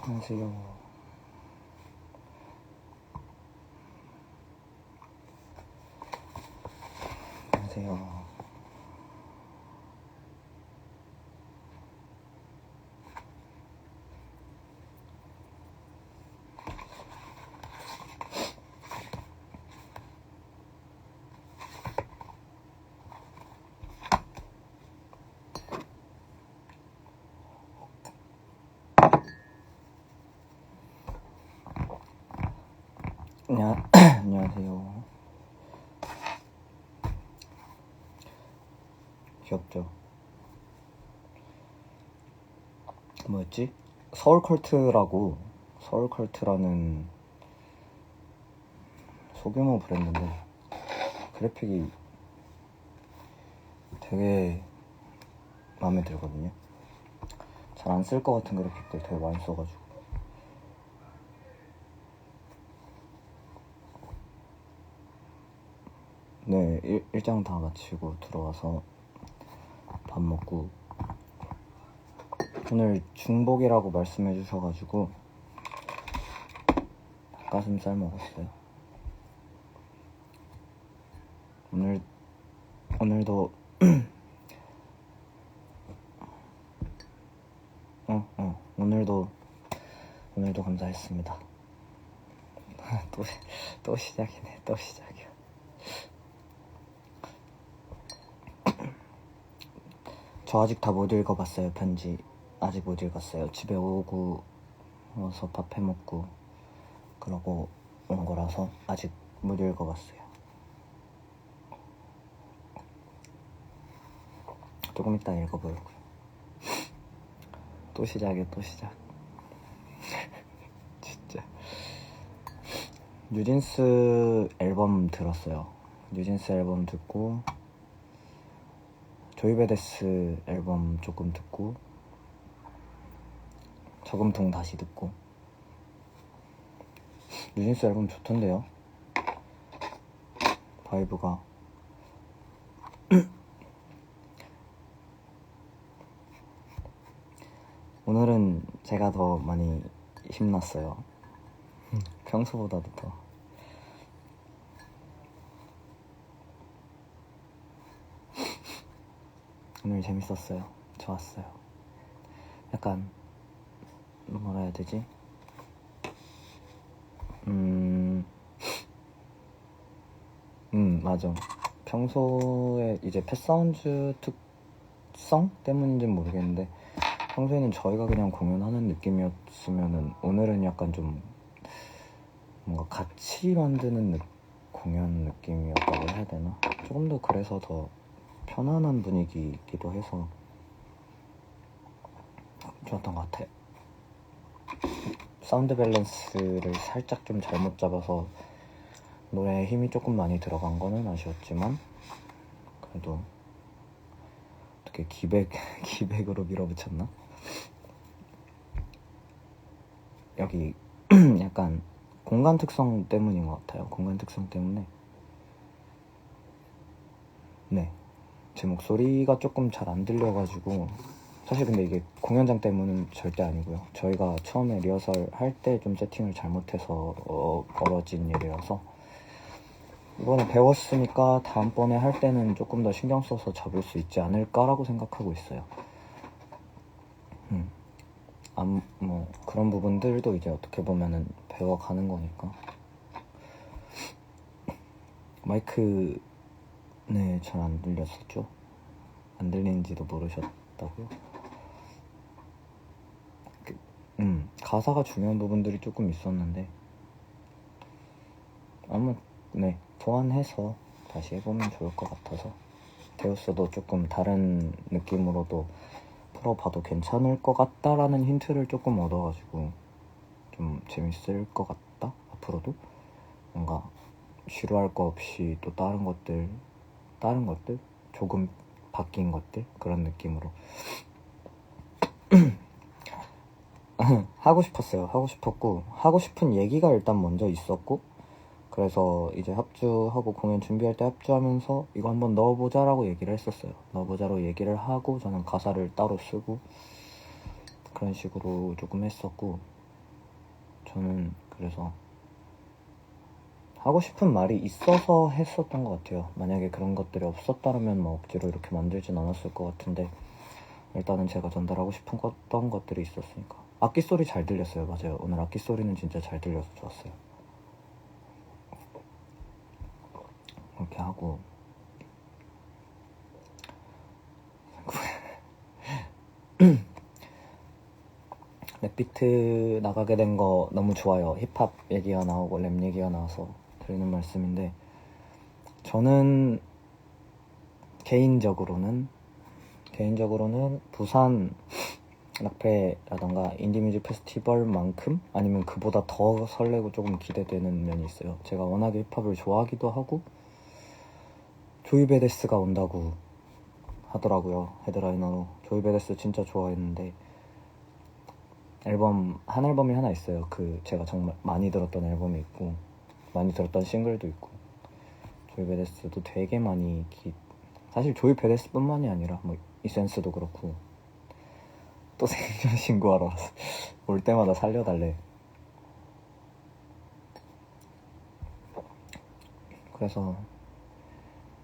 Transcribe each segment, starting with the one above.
안녕하세요. 안녕하세요. 안녕하세요. 귀엽죠? 뭐였지? 서울컬트라는 소규모 브랜드인데 그래픽이 되게 마음에 들거든요. 잘 안 쓸 것 같은 그래픽들 되게 많이 써가지고. 네, 일정 다 마치고 들어와서 밥 먹고, 오늘 중복이라고 말씀해 주셔가지고 닭가슴살 먹었어요. 오늘도 오늘도 감사했습니다. 또 시작이네. 또 시작이야. 저 아직 다 못 읽어봤어요. 편지 아직 못 읽었어요. 집에 오고 와서 밥 해먹고 그러고 온 거라서 아직 못 읽어봤어요. 조금 이따 읽어보려고요. 또 시작이야. 또 시작. 진짜. 뉴진스 앨범 들었어요. 뉴진스 앨범 듣고 조이베데스 앨범 조금 듣고 저금통 다시 듣고. 뉴진스 앨범 좋던데요. 바이브가 오늘은 제가 더 많이 힘났어요. 평소보다도 더. 오늘 재밌었어요. 좋았어요. 약간 뭐라 해야 되지? 맞아. 평소에 이제 펫사운즈 특성 때문인지는 모르겠는데 평소에는 저희가 그냥 공연하는 느낌이었으면은 오늘은 약간 좀 뭔가 같이 만드는 공연 느낌이었다고 해야 되나? 조금 더 그래서 더 편안한 분위기이기도 해서 좋았던 것 같아요. 사운드 밸런스를 살짝 좀 잘못 잡아서 노래에 힘이 조금 많이 들어간 거는 아쉬웠지만 그래도 어떻게 기백으로 밀어붙였나? 여기 약간 공간 특성 때문인 것 같아요. 공간 특성 때문에 네, 제 목소리가 조금 잘 안 들려가지고 사실 근데 이게 공연장 때문은 절대 아니고요. 저희가 처음에 리허설 할 때 좀 세팅을 잘못해서 벌어진 일이라서 이번에 배웠으니까 다음번에 할 때는 조금 더 신경 써서 잡을 수 있지 않을까라고 생각하고 있어요. 뭐 그런 부분들도 이제 어떻게 보면은 배워가는 거니까. 마이크 잘 안 들렸었죠? 안 들리는지도 모르셨다고요? 가사가 중요한 부분들이 조금 있었는데 아마 보완해서 다시 해보면 좋을 것 같아서 데우스도 조금 다른 느낌으로도 풀어봐도 괜찮을 것 같다라는 힌트를 조금 얻어가지고 좀 재밌을 것 같다. 앞으로도 뭔가 지루할 거 없이 또 다른 것들 조금 바뀐 것들 그런 느낌으로 하고 싶었어요. 하고 싶었고 하고 싶은 얘기가 일단 먼저 있었고 그래서 이제 합주하고 공연 준비할 때 합주하면서 이거 한번 넣어보자라고 얘기를 했었어요. 넣어보자로 얘기를 하고 저는 가사를 따로 쓰고 그런 식으로 조금 했었고, 저는 그래서 하고 싶은 말이 있어서 했었던 것 같아요. 만약에 그런 것들이 없었다면 뭐 억지로 이렇게 만들진 않았을 것 같은데, 일단은 제가 전달하고 싶은 어떤 것들이 있었으니까. 악기 소리 잘 들렸어요. 맞아요. 오늘 악기 소리는 진짜 잘 들려서 좋았어요. 이렇게 하고 랩비트 나가게 된 거 너무 좋아요. 힙합 얘기가 나오고 랩 얘기가 나와서 드리는 말씀인데, 저는 개인적으로는 부산 락페라던가 인디뮤직 페스티벌만큼 아니면 그보다 더 설레고 조금 기대되는 면이 있어요. 제가 워낙에 힙합을 좋아하기도 하고, 조이 베데스가 온다고 하더라고요. 헤드라이너로. 조이 베데스 진짜 좋아했는데, 한 앨범이 하나 있어요. 제가 정말 많이 들었던 앨범이 있고 많이 들었던 싱글도 있고, 조이 베데스도 되게 많이 사실 조이 베데스 뿐만이 아니라 뭐 이센스도 그렇고, 또 생존 신고하러 왔어. 올 때마다 살려달래. 그래서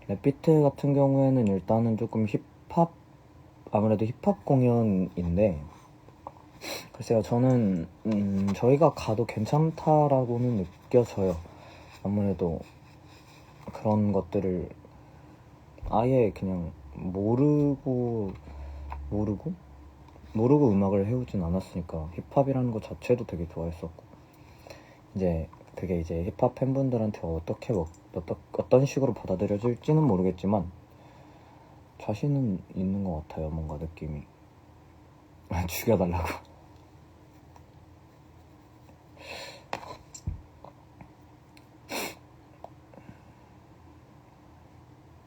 랩비트 같은 경우에는 일단은 조금 아무래도 힙합 공연인데, 글쎄요, 저는 저희가 가도 괜찮다라고는 느껴져요. 아무래도 그런 것들을 아예 그냥 모르고 음악을 해오진 않았으니까 힙합이라는 것 자체도 되게 좋아했었고, 이제 그게 이제 힙합 팬분들한테 어떤 식으로 받아들여질지는 모르겠지만 자신은 있는 것 같아요. 뭔가 느낌이. 죽여달라고.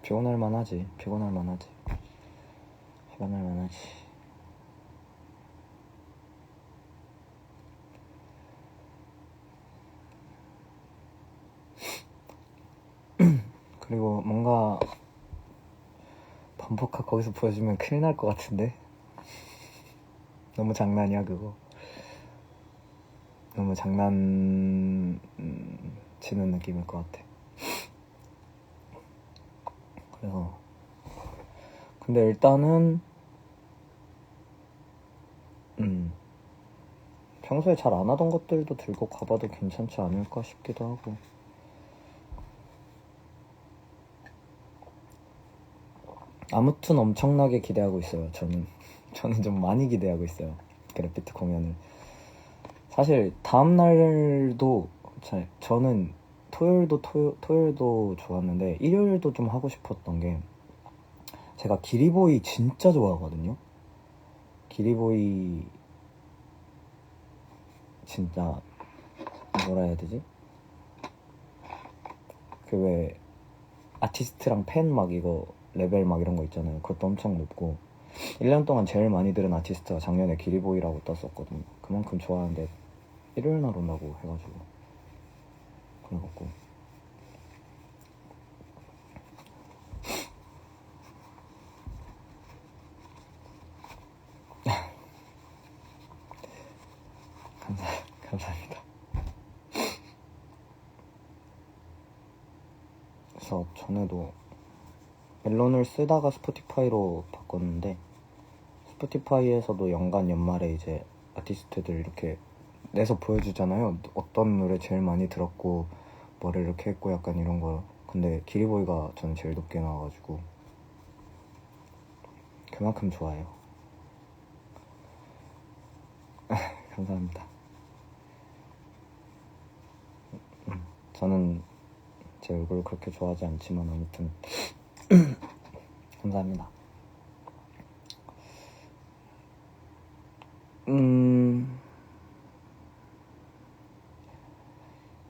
피곤할 만하지. 그리고 뭔가 범퍼카 거기서 보여주면 큰일 날 것 같은데. 너무 장난이야 그거. 너무 장난치는 느낌일 것 같아. 그래서 근데 일단은 평소에 잘 안 하던 것들도 들고 가봐도 괜찮지 않을까 싶기도 하고, 아무튼 엄청나게 기대하고 있어요. 저는 좀 많이 기대하고 있어요. 그래피트 공연을. 사실 다음 날도 저는 토요일도 좋았는데 일요일도 좀 하고 싶었던 게, 제가 기리보이 진짜 좋아하거든요. 기리보이 진짜 뭐라 해야 되지? 그 왜 아티스트랑 팬 막 이거 레벨 막 이런 거 있잖아요. 그것도 엄청 높고, 1년 동안 제일 많이 들은 아티스트가 작년에 기리보이라고 떴었거든요. 그만큼 좋아하는데 일요일 날 온다고 해가지고 그래갖고 감사합니다. 그래서 전에도 멜론을 쓰다가 스포티파이로 바꿨는데, 스포티파이에서도 연말에 이제 아티스트들 이렇게 내서 보여주잖아요. 어떤 노래 제일 많이 들었고 뭐를 이렇게 했고 약간 이런 거. 근데 기리보이가 저는 제일 높게 나와가지고 그만큼 좋아해요. 감사합니다. 저는 제 얼굴을 그렇게 좋아하지 않지만 아무튼 감사합니다.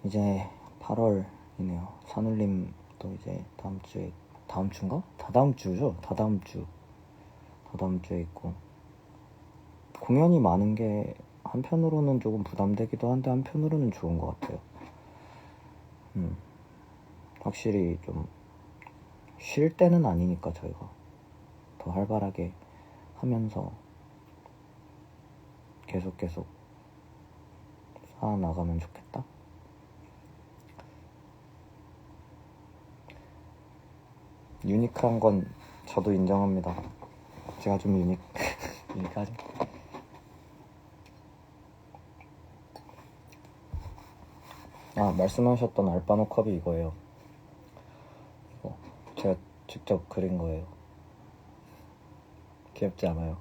이제 8월이네요. 산울림도 이제 다음 주인가? 다다음 주죠? 다다음 주에 있고, 공연이 많은 게 한편으로는 조금 부담되기도 한데 한편으로는 좋은 것 같아요. 확실히 좀 쉴 때는 아니니까 저희가 더 활발하게 하면서 계속 쌓아나가면 좋겠다. 유니크한 건 저도 인정합니다. 제가 좀 유니크하죠. 말씀하셨던 알바노 컵이 이거예요. 이거 제가 직접 그린 거예요. 귀엽지 않아요?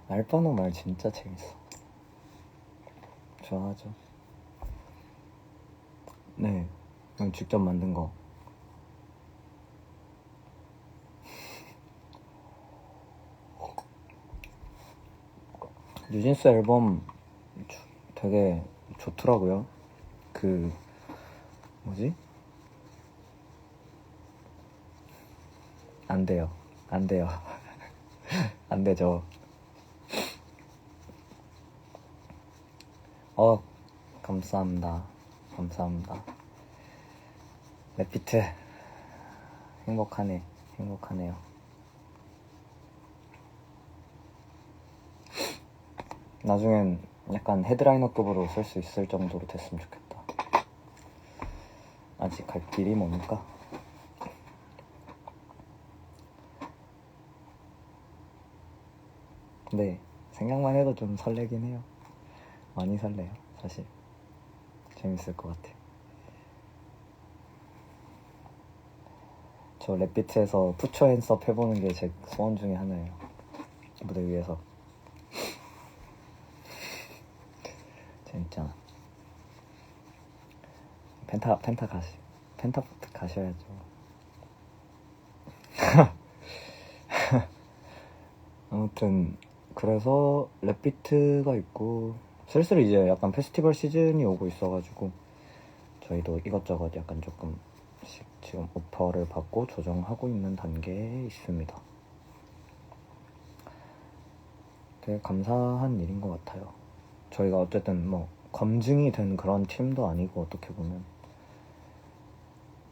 알바노 말 진짜 재밌어. 좋아하죠. 네, 직접 만든 거. 뉴진스 앨범 되게 좋더라고요. 뭐지? 안 돼요. 안 되죠. 감사합니다. 랩비트 행복하네요. 나중엔 약간 헤드라이너급으로 쓸 수 있을 정도로 됐으면 좋겠다. 아직 갈 길이 머니까. 근데 생각만 해도 좀 설레긴 해요. 많이 설레요, 사실. 재밌을 것 같아. 저 랩비트에서 푸처 핸섭 해보는 게 제 소원 중에 하나예요. 무대 위에서. 재밌잖아. 펜타포트 가셔야죠. 아무튼 그래서 랩비트가 있고 슬슬 이제 약간 페스티벌 시즌이 오고 있어가지고 저희도 이것저것 약간 조금씩 지금 오퍼를 받고 조정하고 있는 단계에 있습니다. 되게 감사한 일인 것 같아요. 저희가 어쨌든 뭐 검증이 된 그런 팀도 아니고 어떻게 보면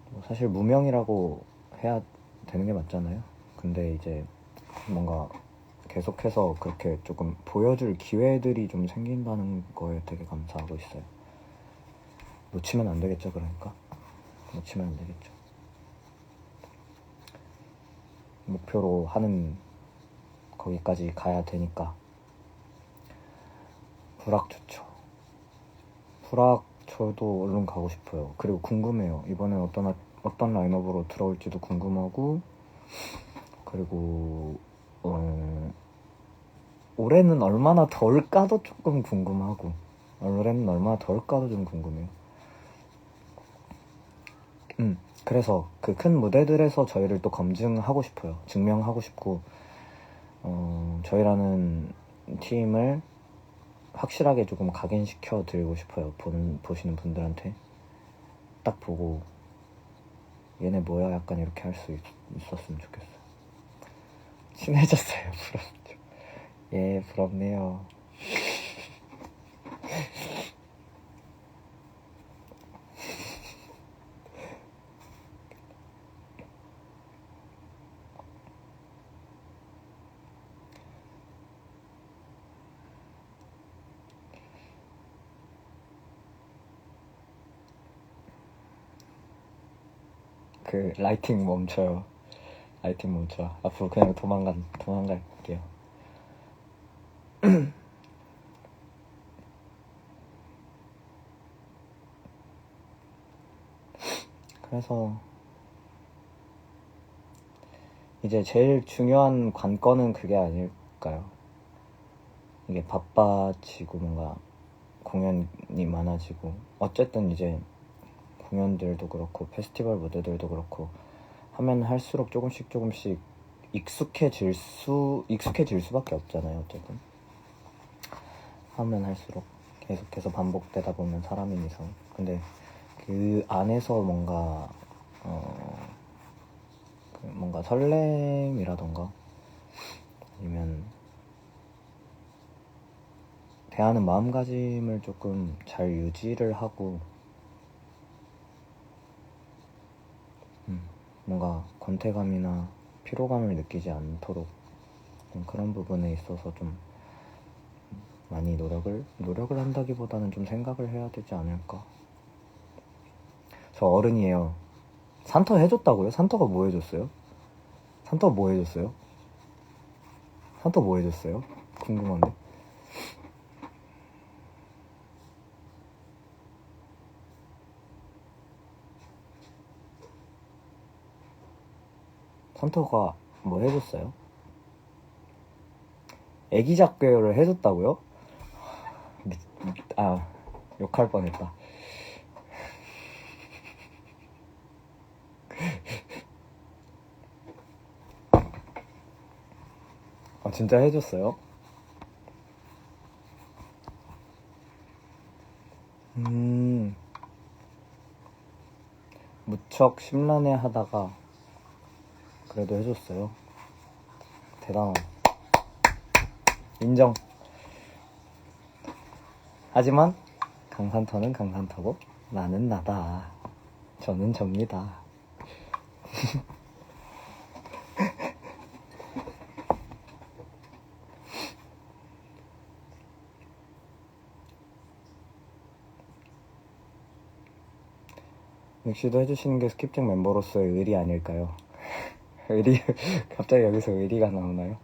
뭐 사실 무명이라고 해야 되는 게 맞잖아요. 근데 이제 뭔가 계속해서 그렇게 조금 보여줄 기회들이 좀 생긴다는 거에 되게 감사하고 있어요. 놓치면 안 되겠죠, 그러니까. 놓치면 안 되겠죠. 목표로 하는 거기까지 가야 되니까. 불악 좋죠. 불악 저도 얼른 가고 싶어요. 그리고 궁금해요. 이번엔 어떤 라인업으로 들어올지도 궁금하고, 그리고 올해는 얼마나 더울까도 조금 궁금하고, 올해는 얼마나 더울까도 좀 궁금해요. 그래서 그 큰 무대들에서 저희를 또 검증하고 싶어요. 증명하고 싶고, 저희라는 팀을 확실하게 조금 각인시켜 드리고 싶어요. 보시는 분들한테 딱 보고 얘네 뭐야 약간 이렇게 할 수 있었으면 좋겠어요. 친해졌어요. 부럽죠. 예, 부럽네요. 그 라이팅 멈춰요. 앞으로 그냥 도망갈게요. 그래서 이제 제일 중요한 관건은 그게 아닐까요? 이게 바빠지고 뭔가 공연이 많아지고 어쨌든 이제 공연들도 그렇고 페스티벌 무대들도 그렇고 하면 할수록 조금씩 익숙해질 수밖에 없잖아요. 어쨌든 하면 할수록 계속해서 반복되다 보면 사람인 이상. 근데 그 안에서 뭔가 뭔가 설렘이라던가 아니면 대하는 마음가짐을 조금 잘 유지를 하고 뭔가 권태감이나 피로감을 느끼지 않도록 그런 부분에 있어서 좀 많이 노력을 한다기보다는 좀 생각을 해야 되지 않을까. 저 어른이에요. 산터 해줬다고요? 산터가 뭐 해줬어요? 산터가 뭐 해줬어요? 산터 뭐 해줬어요? 궁금한데. 산터가 뭐 해줬어요? 애기 작별을 해줬다고요? 욕할 뻔했다. 진짜 해줬어요? 무척 심란해 하다가 그래도 해줬어요. 대단하다. 인정. 하지만 강산터는 강산터고 나는 나다. 저는 접니다. 역시도 해주시는 게 스킵잭 멤버로서의 의리 아닐까요? 의리, 갑자기 여기서 의리가 나오나요?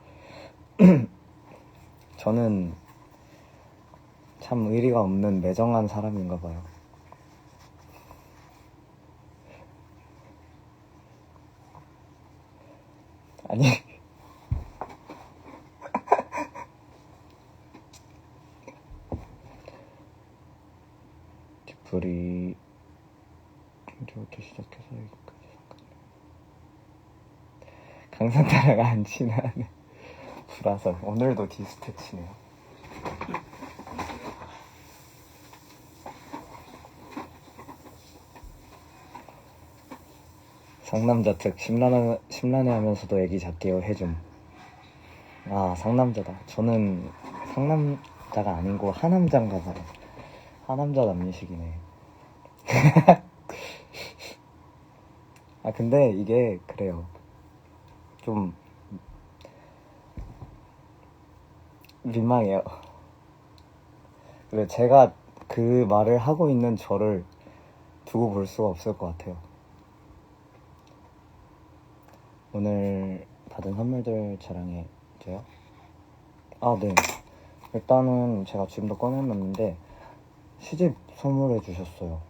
저는 참 의리가 없는 매정한 사람인가 봐요. 아니 뒷풀이 중저부터 시작해서 여기까지 강산타랑 안 친하네. 불화설. 오늘도 디스패치네요. 상남자 특 심란해하면서도 애기 작게요 해줌. 상남자다. 저는 상남자가 아니고 하남자인가 봐요. 하남자 남미식이네. 근데 이게 그래요. 좀 민망해요. 그래, 제가 그 말을 하고 있는 저를 두고 볼 수가 없을 것 같아요. 오늘 받은 선물들 자랑해줘요? 네. 일단은 제가 지금도 꺼내놨는데 시집 선물해 주셨어요.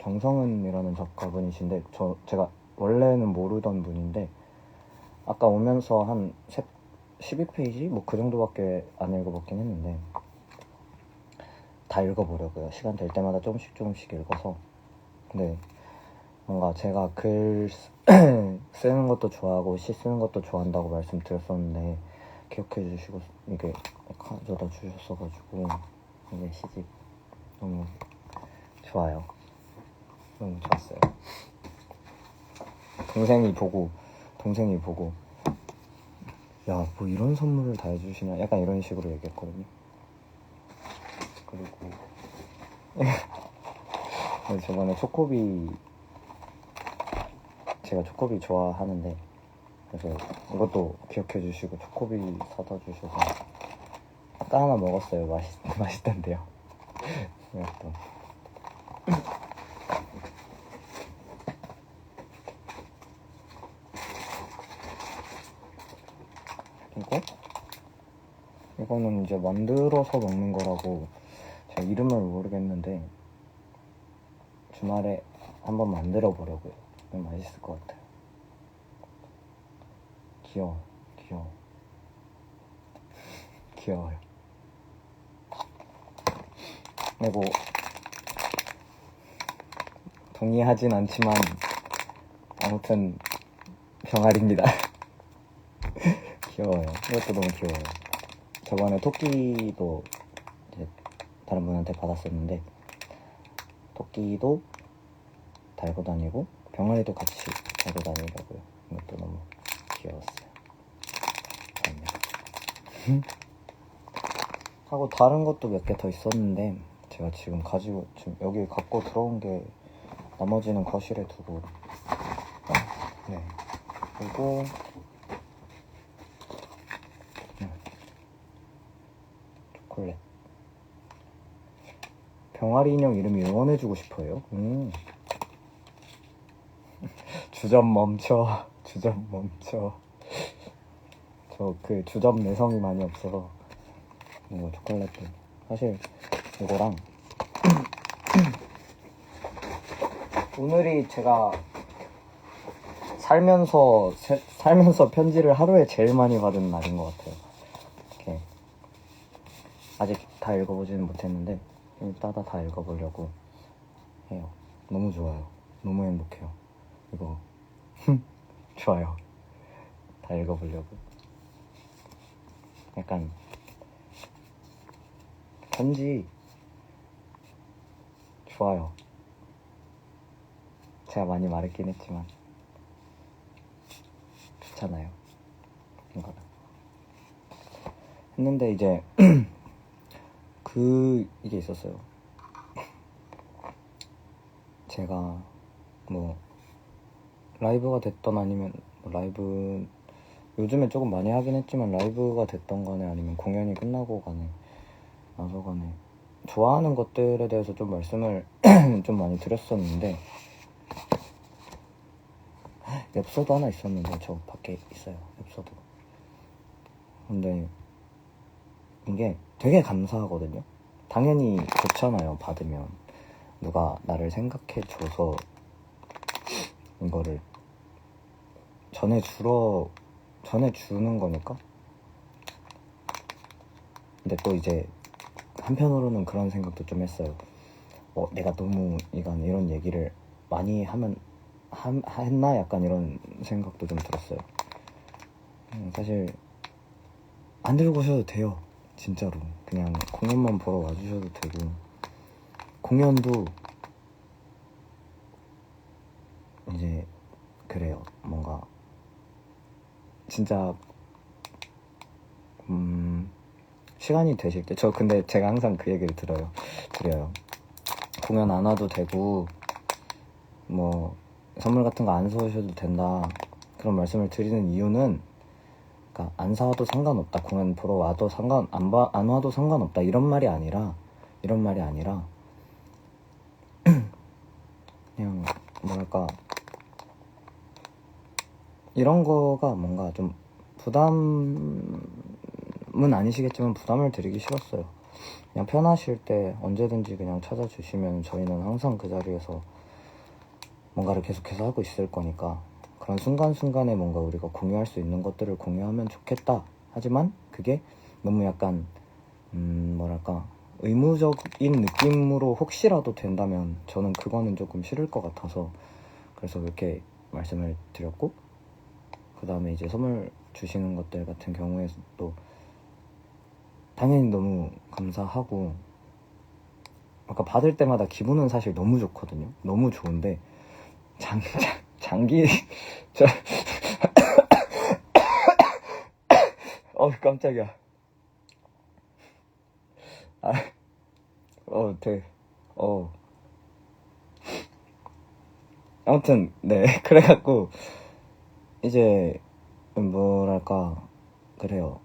정성은이라는 작가분이신데 제가 원래는 모르던 분인데 아까 오면서 한 12페이지? 뭐 그 정도밖에 안 읽어봤긴 했는데 다 읽어보려고요. 시간 될 때마다 조금씩 읽어서. 근데 뭔가 제가 글 쓰는 것도 좋아하고 시 쓰는 것도 좋아한다고 말씀드렸었는데 기억해 주시고 이게 가져다 주셨어가지고 이게 시집 너무 좋아요. 너무 좋았어요. 동생이 보고 야, 뭐 이런 선물을 다 해주시냐 약간 이런 식으로 얘기했거든요. 그리고 저번에 제가 초코비 좋아하는데 그래서 이것도 기억해 주시고 초코비 사다 주셔서 아까 하나 먹었어요. 맛있던데요. 또 이거는 이제 만들어서 먹는 거라고 제가 이름을 모르겠는데 주말에 한번 만들어 보려고요. 맛있을 것 같아요. 귀여워요. 그리고 동의하진 않지만 아무튼 병아리입니다. 귀여워요. 이것도 너무 귀여워요. 저번에 토끼도 이제 다른 분한테 받았었는데 토끼도 달고 다니고 병아리도 같이 달고 다니려고요. 이것도 너무 귀여웠어요. 하고 다른 것도 몇 개 더 있었는데 제가 지금 여기 갖고 들어온 게 나머지는 거실에 두고 네. 그리고 초콜릿. 병아리 인형 이름이 응원해주고 싶어요. 주점 멈춰. 주점 멈춰. 저 그 주점 내성이 많이 없어서 이거 초콜릿도 사실 이거랑 오늘이 제가 살면서 편지를 하루에 제일 많이 받은 날인 것 같아요. 이렇게 아직 다 읽어보지는 못했는데 좀 이따가 다 읽어보려고 해요. 너무 좋아요. 너무 행복해요. 이거 좋아요. 다 읽어보려고. 약간 편지 좋아요. 제가 많이 말했긴 했지만 좋잖아요. 이거는 했는데 이제 이게 있었어요. 제가 뭐 라이브가 됐던 아니면 라이브 요즘에 조금 많이 하긴 했지만 라이브가 됐던 간에 아니면 공연이 끝나고 간에 나서 간에 좋아하는 것들에 대해서 좀 말씀을 좀 많이 드렸었는데 엽서도 하나 있었는데 저 밖에 있어요. 엽서도. 근데 이게 되게 감사하거든요. 당연히 좋잖아요. 받으면 누가 나를 생각해줘서 이거를 전해주는 거니까. 근데 또 이제 한편으로는 그런 생각도 좀 했어요. 내가 너무 이런 얘기를 많이 했나? 약간 이런 생각도 좀 들었어요. 사실 안 들고 오셔도 돼요. 진짜로 그냥 공연만 보러 와주셔도 되고 공연도 이제 그래요. 뭔가 진짜 시간이 되실 때 근데 제가 항상 그 얘기를 드려요. 공연 안 와도 되고 뭐 선물 같은 거 안 사오셔도 된다 그런 말씀을 드리는 이유는 그러니까 안 사와도 상관없다, 공연 보러 와도 안 와도 상관없다 이런 말이 아니라 그냥 뭐랄까 이런 거가 뭔가 좀 부담은 아니시겠지만 부담을 드리기 싫었어요. 그냥 편하실 때 언제든지 그냥 찾아주시면 저희는 항상 그 자리에서 뭔가를 계속해서 하고 있을 거니까 그런 순간순간에 뭔가 우리가 공유할 수 있는 것들을 공유하면 좋겠다. 하지만 그게 너무 약간 뭐랄까 의무적인 느낌으로 혹시라도 된다면 저는 그거는 조금 싫을 것 같아서 그래서 이렇게 말씀을 드렸고 그 다음에 이제 선물 주시는 것들 같은 경우에도 당연히 너무 감사하고 아까 받을 때마다 기분은 사실 너무 좋거든요. 너무 좋은데 장기 깜짝이야. 아무튼 네 그래갖고 이제 뭐랄까 그래요.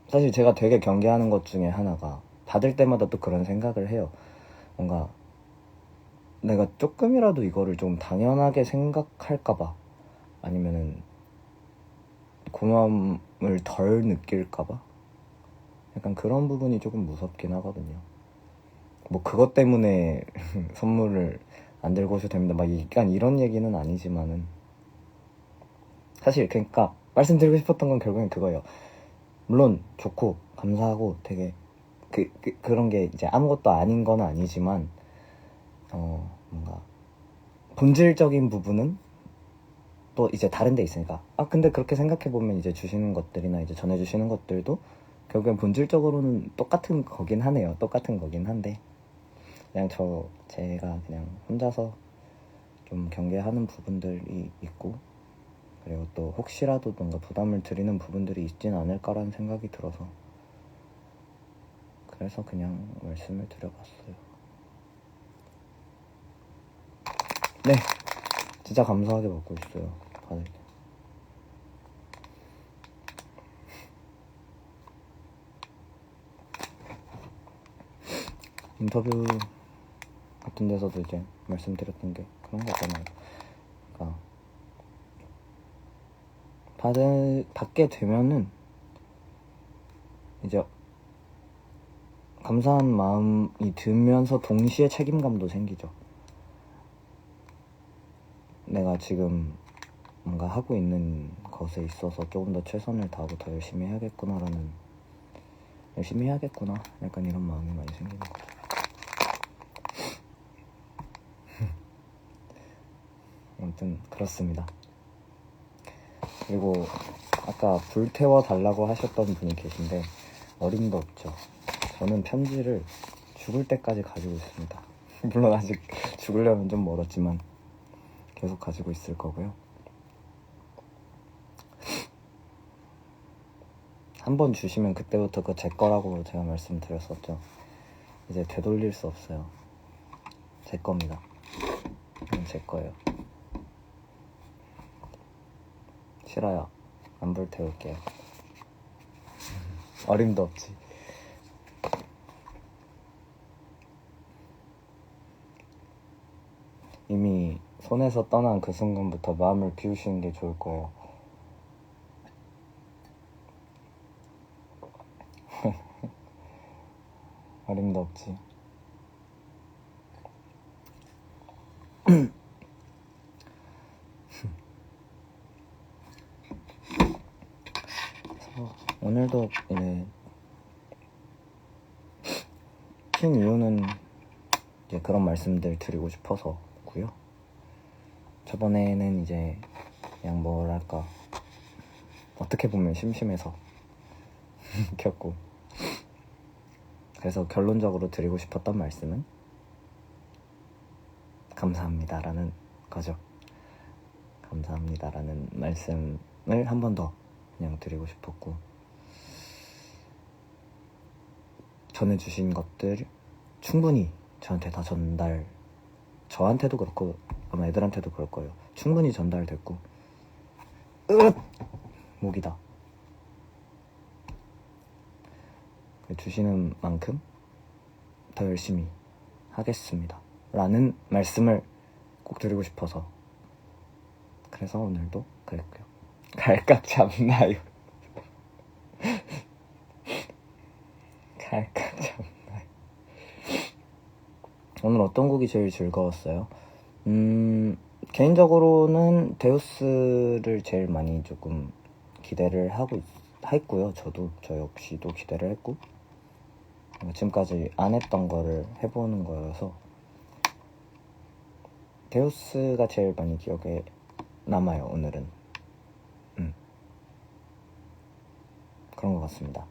사실 제가 되게 경계하는 것 중에 하나가 받을 때마다 또 그런 생각을 해요. 뭔가 내가 조금이라도 이거를 좀 당연하게 생각할까봐 아니면은 고마움을 덜 느낄까봐 약간 그런 부분이 조금 무섭긴 하거든요. 뭐 그것 때문에 선물을 안 들고 오셔도 됩니다 막 약간 이런 얘기는 아니지만은 사실 그러니까 말씀드리고 싶었던 건 결국엔 그거예요. 물론 좋고 감사하고 되게 그런 게 이제 아무것도 아닌 건 아니지만 뭔가 본질적인 부분은 또 이제 다른 데 있으니까 근데 그렇게 생각해보면 이제 주시는 것들이나 이제 전해주시는 것들도 결국엔 본질적으로는 똑같은 거긴 하네요. 똑같은 거긴 한데 그냥 제가 그냥 혼자서 좀 경계하는 부분들이 있고, 그리고 또 혹시라도 뭔가 부담을 드리는 부분들이 있진 않을까라는 생각이 들어서 그래서 그냥 말씀을 드려봤어요. 네, 진짜 감사하게 받고 있어요. 받을 때. 인터뷰 같은 데서도 이제 말씀드렸던 게 그런 거잖아요. 그러니까 받게 되면은 이제 감사한 마음이 들면서 동시에 책임감도 생기죠. 내가 지금 뭔가 하고 있는 것에 있어서 조금 더 최선을 다하고 더 열심히 해야겠구나 약간 이런 마음이 많이 생기는 거죠. 아무튼 그렇습니다. 그리고 아까 불태워 달라고 하셨던 분이 계신데 어림도 없죠. 저는 편지를 죽을 때까지 가지고 있습니다. 물론 아직 죽으려면 좀 멀었지만 계속 가지고 있을 거고요. 한번 주시면 그때부터 그거 제 거라고 제가 말씀드렸었죠. 이제 되돌릴 수 없어요. 제 겁니다. 이건 제 거예요. 싫어요. 안 불태울게요. 어림도 없지. 이미 손에서 떠난 그 순간부터 마음을 비우시는 게 좋을 거예요. 어림도 없지. 오늘도 킨 이유는 이제 그런 말씀들 드리고 싶어서고요. 저번에는 이제 그냥 뭐랄까 어떻게 보면 심심해서 켰고, 그래서 결론적으로 드리고 싶었던 말씀은 감사합니다라는 거죠. 감사합니다라는 말씀을 한 번 더 그냥 드리고 싶었고, 전해주신 것들 충분히 저한테 다 저한테도 그렇고 아마 애들한테도 그럴 거예요. 충분히 전달됐고, 목이다. 주시는 만큼 더 열심히 하겠습니다 라는 말씀을 꼭 드리고 싶어서, 그래서 오늘도 그랬고요. 갈각 잡나요? 갈각 잡나요? 오늘 어떤 곡이 제일 즐거웠어요? 개인적으로는 데우스를 제일 많이 조금 기대를 했고요. 저 역시도 기대를 했고, 지금까지 안 했던 거를 해보는 거여서 데우스가 제일 많이 기억에 남아요. 오늘은 그런 것 같습니다.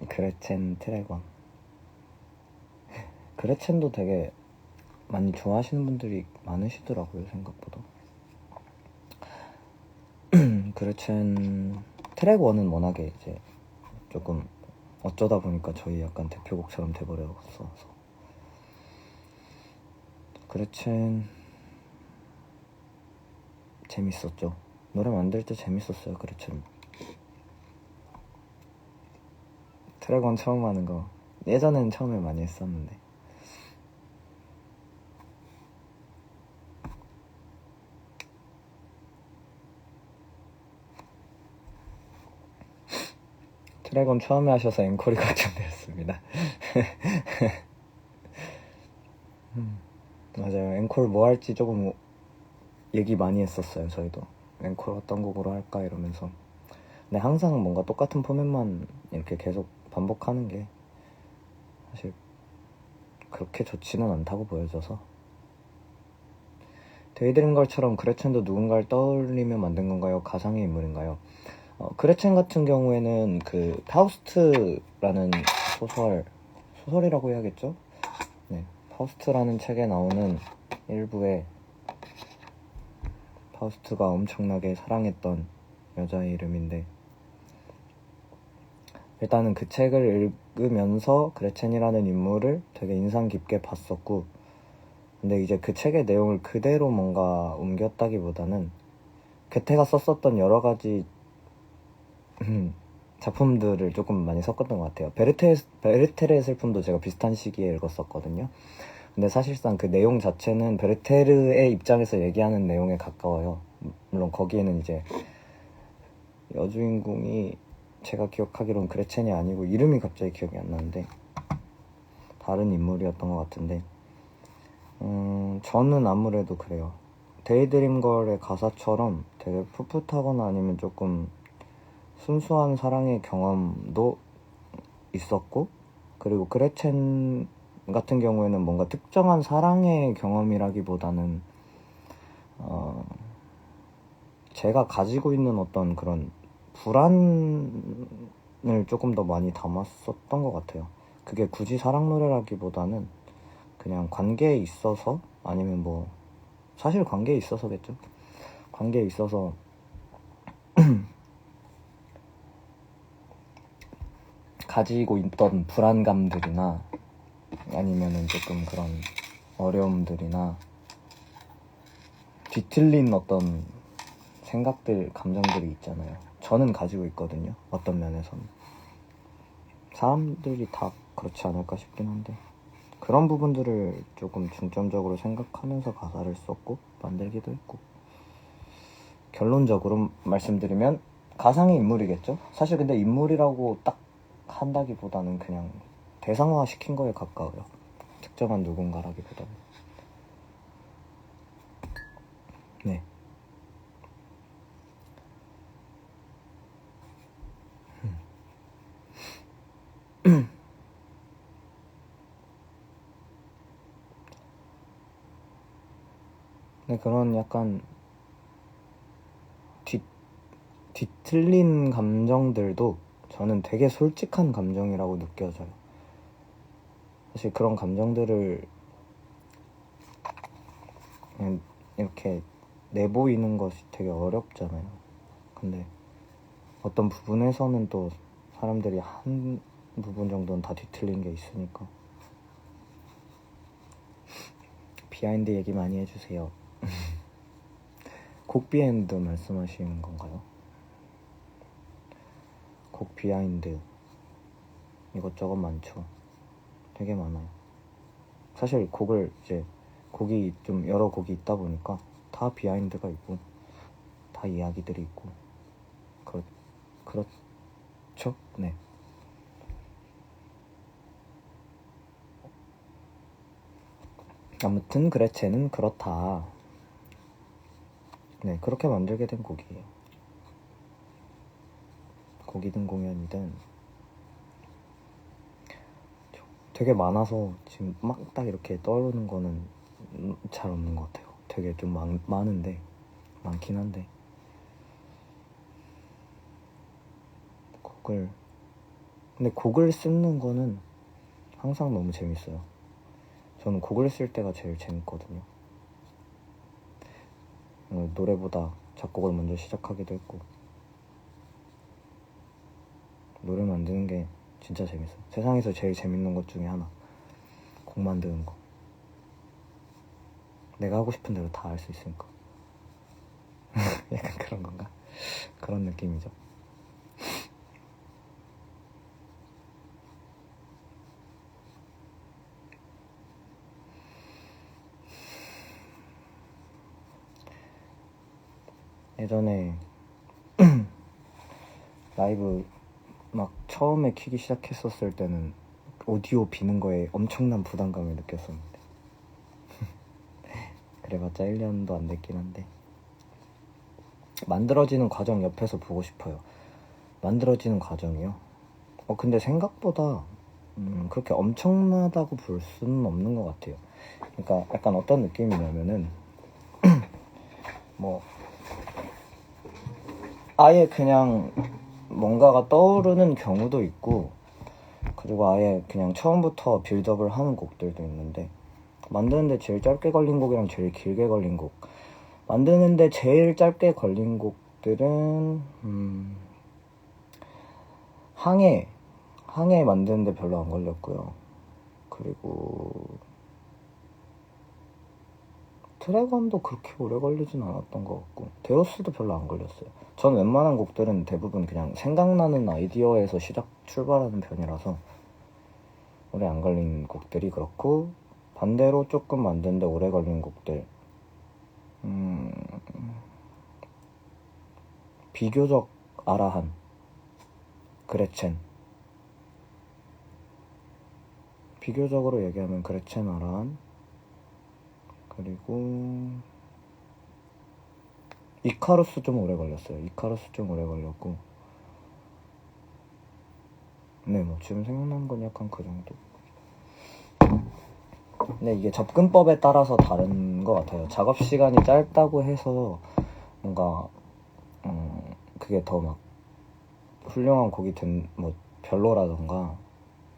그레첸 트래건. 그레첸도 되게 많이 좋아하시는 분들이 많으시더라고요, 생각보다. 그레첸 트랙 1은 워낙에 이제 조금 어쩌다 보니까 저희 약간 대표곡처럼 돼버렸어서. 그레첸 재밌었죠. 노래 만들 때 재밌었어요. 그레첸 트랙 1 처음 하는 거 예전엔 처음에 많이 했었는데, 트랙 1 처음에 하셔서 앵콜이 걱정되었습니다. 맞아요. 앵콜 뭐 할지 조금 얘기 많이 했었어요. 저희도 앵콜 어떤 곡으로 할까 이러면서. 근데 항상 뭔가 똑같은 포맷만 이렇게 계속 반복하는 게 사실 그렇게 좋지는 않다고 보여져서, 데이드림 걸처럼 그레첸도 누군가를 떠올리며 만든 건가요? 가상의 인물인가요? 그레첸 같은 경우에는 그 파우스트라는 소설이라고 해야겠죠? 네, 파우스트라는 책에 나오는 일부에 파우스트가 엄청나게 사랑했던 여자의 이름인데, 일단은 그 책을 읽으면서 그레첸이라는 인물을 되게 인상 깊게 봤었고, 근데 이제 그 책의 내용을 그대로 뭔가 옮겼다기보다는 괴테가 썼었던 여러 가지 작품들을 조금 많이 섞었던 것 같아요. 베르테르의 슬픔도 제가 비슷한 시기에 읽었었거든요. 근데 사실상 그 내용 자체는 베르테르의 입장에서 얘기하는 내용에 가까워요. 물론 거기에는 이제 여주인공이 제가 기억하기로는 그레첸이 아니고 이름이 갑자기 기억이 안 나는데 다른 인물이었던 것 같은데, 저는 아무래도 그래요. 데이드림걸의 가사처럼 되게 풋풋하거나 아니면 조금 순수한 사랑의 경험도 있었고, 그리고 그레첸 같은 경우에는 뭔가 특정한 사랑의 경험이라기보다는 제가 가지고 있는 어떤 그런 불안을 조금 더 많이 담았었던 것 같아요. 그게 굳이 사랑 노래라기보다는 그냥 관계에 있어서, 아니면 뭐 사실 관계에 있어서겠죠. 관계에 있어서 가지고 있던 불안감들이나 아니면은 조금 그런 어려움들이나 뒤틀린 어떤 생각들, 감정들이 있잖아요. 저는 가지고 있거든요. 어떤 면에서는. 사람들이 다 그렇지 않을까 싶긴 한데, 그런 부분들을 조금 중점적으로 생각하면서 가사를 썼고 만들기도 했고, 결론적으로 말씀드리면 가상의 인물이겠죠? 사실 근데 인물이라고 딱 한다기보다는 그냥 대상화 시킨 거에 가까워요. 특정한 누군가라기보다는. 네. 네, 그런 약간 뒤틀린 감정들도 저는 되게 솔직한 감정이라고 느껴져요. 사실 그런 감정들을 그냥 이렇게 내보이는 것이 되게 어렵잖아요. 근데 어떤 부분에서는 또 사람들이 한 부분 정도는 다 뒤틀린 게 있으니까. 비하인드 얘기 많이 해주세요. 곡 비하인드 말씀하시는 건가요? 곡 비하인드 이것저것 많죠. 되게 많아요. 사실 곡이 좀 여러 곡이 있다 보니까 다 비하인드가 있고 다 이야기들이 있고 그렇죠? 네. 아무튼 그레첸은 그렇다. 네, 그렇게 만들게 된 곡이에요. 곡이든 공연이든 되게 많아서 지금 막 딱 이렇게 떠오르는 거는 잘 없는 것 같아요. 되게 좀 많긴 한데 근데 곡을 쓰는 거는 항상 너무 재밌어요. 저는 곡을 쓸 때가 제일 재밌거든요. 노래보다 작곡을 먼저 시작하기도 했고, 노래 만드는 게 진짜 재밌어요. 세상에서 제일 재밌는 것 중에 하나. 곡 만드는 거. 내가 하고 싶은 대로 다 할 수 있으니까. 약간 그런 건가? 그런 느낌이죠. 예전에 라이브 막 처음에 키기 시작했었을 때는 오디오 비는 거에 엄청난 부담감을 느꼈었는데 그래봤자 1년도 안 됐긴 한데 만들어지는 과정 옆에서 보고 싶어요. 만들어지는 과정이요? 근데 생각보다 그렇게 엄청나다고 볼 수는 없는 것 같아요. 그러니까 약간 어떤 느낌이냐면은 뭐 아예 그냥 뭔가가 떠오르는 경우도 있고, 그리고 아예 그냥 처음부터 빌드업을 하는 곡들도 있는데, 만드는데 제일 짧게 걸린 곡이랑 제일 길게 걸린 곡, 만드는데 제일 짧게 걸린 곡들은 항해 만드는데 별로 안 걸렸고요. 그리고 드래곤도 그렇게 오래 걸리진 않았던 것 같고, 데오스도 별로 안 걸렸어요. 전 웬만한 곡들은 대부분 그냥 생각나는 아이디어에서 출발하는 편이라서 오래 안 걸린 곡들이 그렇고, 반대로 조금 만드는데 오래 걸린 곡들, 비교적 아라한, 그레첸, 비교적으로 얘기하면 그레첸, 아라한, 그리고 이카루스 좀 오래 걸렸어요. 이카루스 좀 오래 걸렸고, 네, 뭐 지금 생각나는 건 약간 그 정도. 근데 이게 접근법에 따라서 다른 것 같아요. 작업 시간이 짧다고 해서 뭔가 그게 더 막 훌륭한 곡이 뭐 별로라던가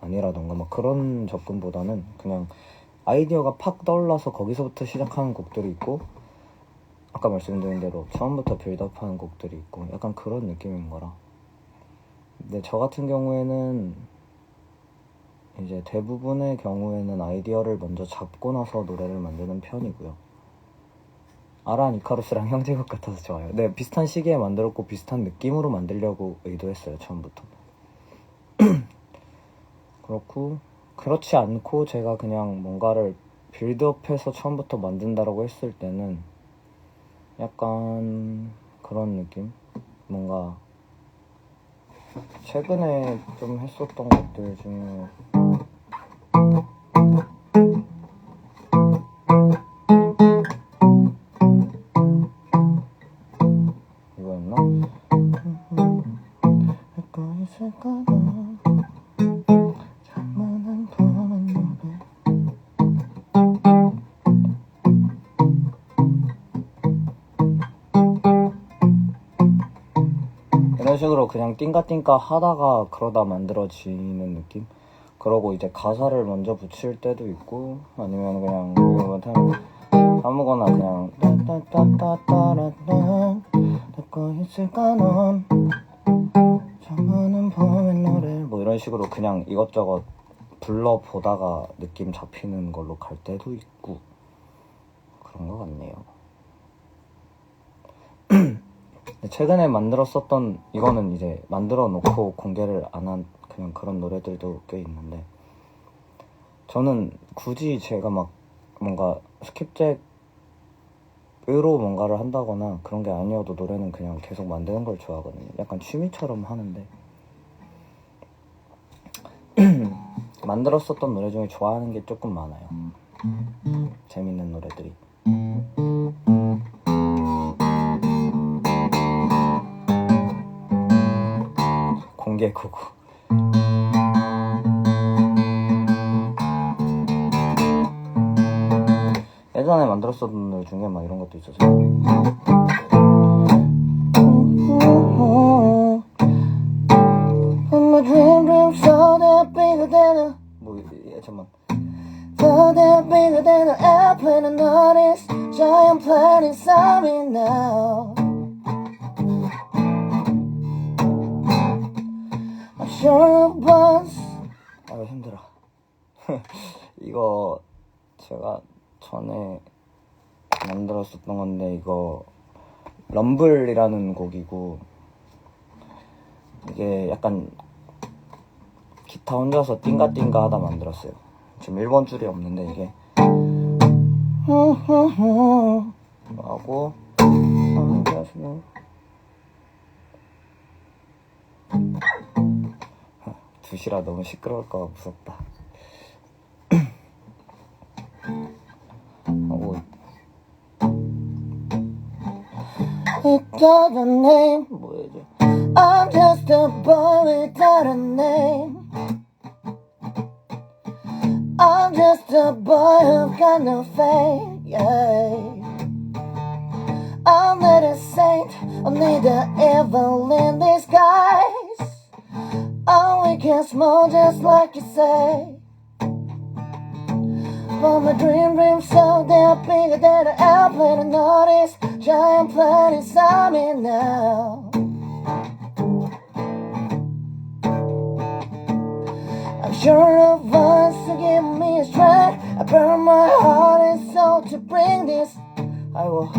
아니라던가 막 그런 접근보다는 그냥 아이디어가 팍 떠올라서 거기서부터 시작하는 곡들이 있고, 아까 말씀드린 대로 처음부터 빌드업하는 곡들이 있고, 약간 그런 느낌인 거라. 근데 저 같은 경우에는 이제 대부분의 경우에는 아이디어를 먼저 잡고 나서 노래를 만드는 편이고요. 아란 이카루스랑 형제곡 같아서 좋아요. 네, 비슷한 시기에 만들었고 비슷한 느낌으로 만들려고 의도했어요, 처음부터. 그렇고, 그렇지 않고 제가 그냥 뭔가를 빌드업해서 처음부터 만든다라고 했을 때는 약간 그런 느낌? 뭔가 최근에 좀 했었던 것들 중에 이거였나? 이런 식으로 그냥 띵까띵까 하다가 그러다 만들어지는 느낌? 그러고 이제 가사를 먼저 붙일 때도 있고, 아니면 그냥 아무거나 그냥 듣고 있을까 넌 잠만은 봄의 노래, 뭐 이런 식으로 그냥 이것저것 불러보다가 느낌 잡히는 걸로 갈 때도 있고 그런 것 같네요. 최근에 만들었었던, 이거는 이제 만들어 놓고 공개를 안 한 그냥 그런 노래들도 꽤 있는데, 저는 굳이 제가 막 뭔가 스킵잭으로 뭔가를 한다거나 그런 게 아니어도 노래는 그냥 계속 만드는 걸 좋아하거든요. 약간 취미처럼 하는데 만들었었던 노래 중에 좋아하는 게 조금 많아요. 재밌는 노래들이. 공개구구. 예전에 만들었었던 노래 중에 막 이런 것도 있었어요. 뭐 잠깐만. So they're bigger than an airplane and notice giant plane inside me now. I'm sure it was. 아, 힘들어. 이거 제가 전에 만들었었던 건데, 이거 럼블이라는 곡이고, 이게 약간 기타 혼자서 띵가띵가 하다 만들었어요. 지금 1번 줄이 없는데 이게 하고 2시라 너무 시끄러울까 무섭다. 하고 Without a name, 뭐였지? I'm just a boy without a name. I'm just a boy who got no fame, yeah. I'm not a saint, I'm neither evil in disguise. I'm weak and small just like you say. But my dreams so they're bigger than an airplane. I notice giant plane inside me now. I'm sure of wants to give me a strength. I burn my heart and soul to bring this. I will.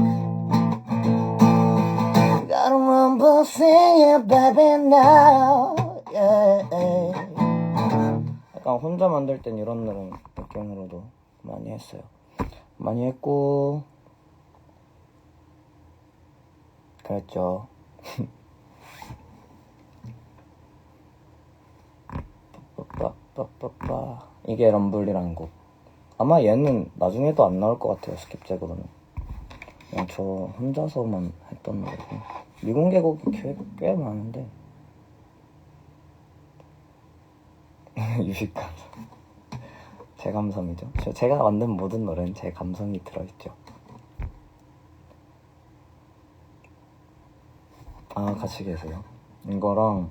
Gotta rumble, sing it, baby, now. Yeah. 약간 혼자 만들 땐 이런 느낌으로도 많이 했어요. 많이 했고 그랬죠. 빠빠빠빠. 이게 럼블이라는 곡. 아마 얘는 나중에도 안 나올 것 같아요. 스킵잭으로는. 그냥 저 혼자서만 했던 노래고. 미공개곡이 꽤 많은데. 유식감. 제 감성이죠. 제가 만든 모든 노래는 제 감성이 들어있죠. 아, 같이 계세요. 이거랑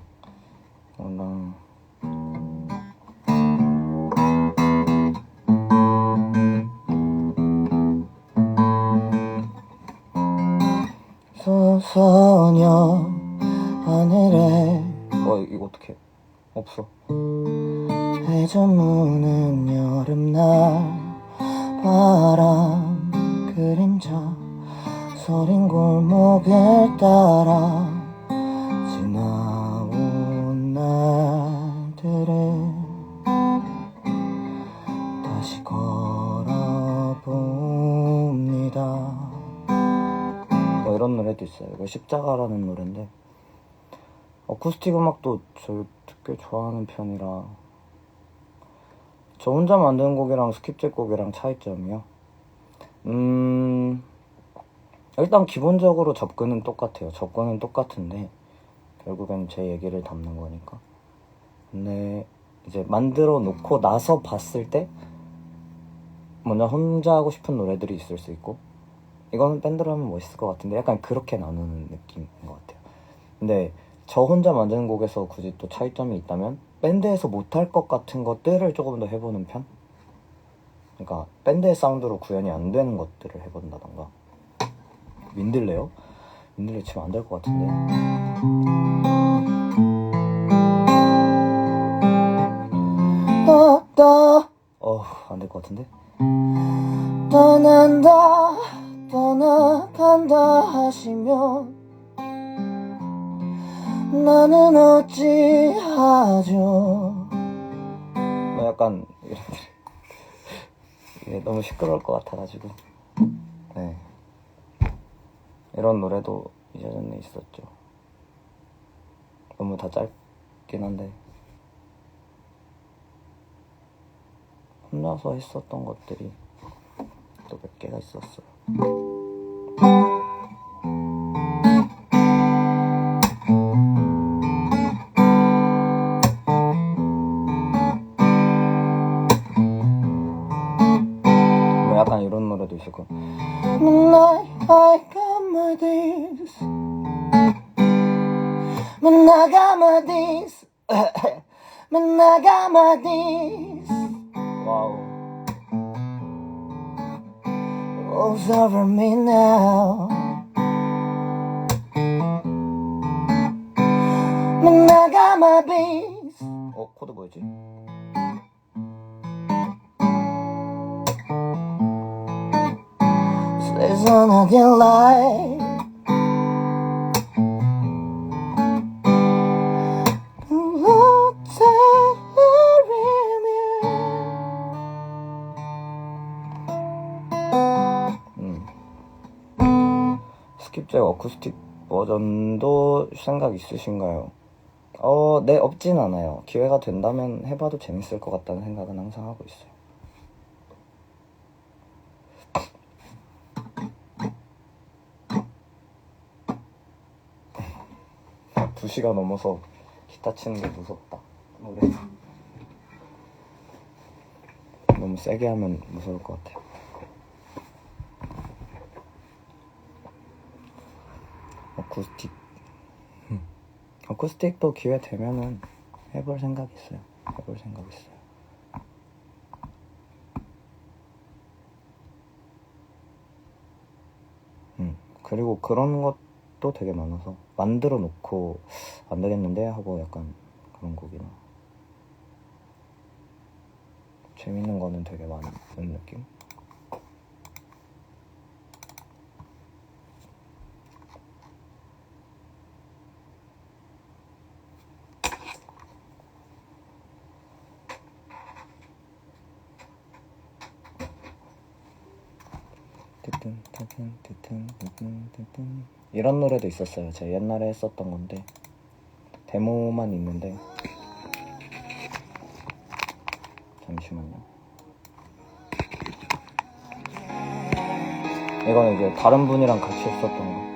소녀 하늘에 이거 어떡해. 없어. 해저무는 여름날 바람 그림자 서린 골목을 따라 지나온 날들을 다시 걸어봅니다. 이런 노래도 있어요. 이거 십자가라는 노래인데 어쿠스틱 음악도 저 꽤 좋아하는 편이라. 저 혼자 만든 곡이랑 스킵잭 곡이랑 차이점이요. 일단 기본적으로 접근은 똑같아요. 접근은 똑같은데 결국엔 제 얘기를 담는 거니까. 근데 이제 만들어 놓고 나서 봤을 때 먼저 혼자 하고 싶은 노래들이 있을 수 있고 이거는 밴드로 하면 멋있을 것 같은데 약간 그렇게 나누는 느낌인 것 같아요. 근데 저 혼자 만드는 곡에서 굳이 또 차이점이 있다면 밴드에서 못할 것 같은 것들을 조금 더 해보는 편? 그러니까 밴드의 사운드로 구현이 안 되는 것들을 해본다던가. 민들레요? 민들레 치면 안 될 것 같은데. 안 될 것 같은데. 떠난다 떠나간다 하시면 나는 어찌하죠. 약간 이게 너무 시끄러울 것 같아가지고. 네, 이런 노래도 예전에 있었죠. 너무 다 짧긴 한데 혼자서 했었던 것들이 또 몇 개가 있었어요. 약간 이런 노래도 있었고. Midnight I got my days. Man I got my days. Man I got my days. 와우. Rolls over me now. Man I got my days. 코드 뭐였지? There's another light. 스킵잭 어쿠스틱 버전도 생각 있으신가요? 네, 없진 않아요. 기회가 된다면 해봐도 재밌을 것 같다는 생각은 항상 하고 있어요. 두 시간 넘어서 기타 치는 게 무섭다. 노래 너무 세게 하면 무서울 것 같아요. 어쿠스틱도 기회 되면은 해볼 생각 있어요. 그리고 그런 것도 되게 많아서 만들어 놓고 안 되겠는데 하고 약간 그런 곡이나 재밌는 거는 되게 많은 느낌? 이런 노래도 있었어요. 제가 옛날에 했었던 건데 데모만 있는데 잠시만요. 이거는 이제 다른 분이랑 같이 했었던 거.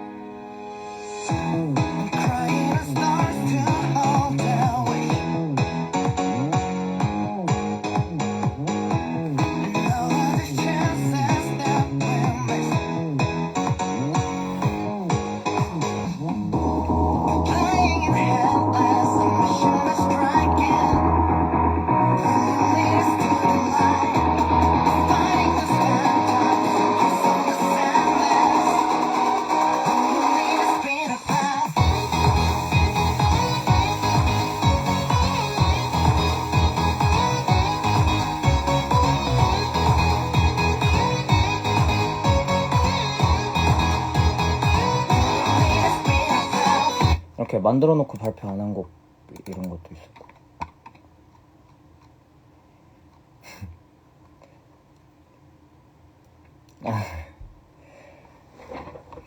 이렇게 만들어 놓고 발표 안 한 곡 이런 것도 있었고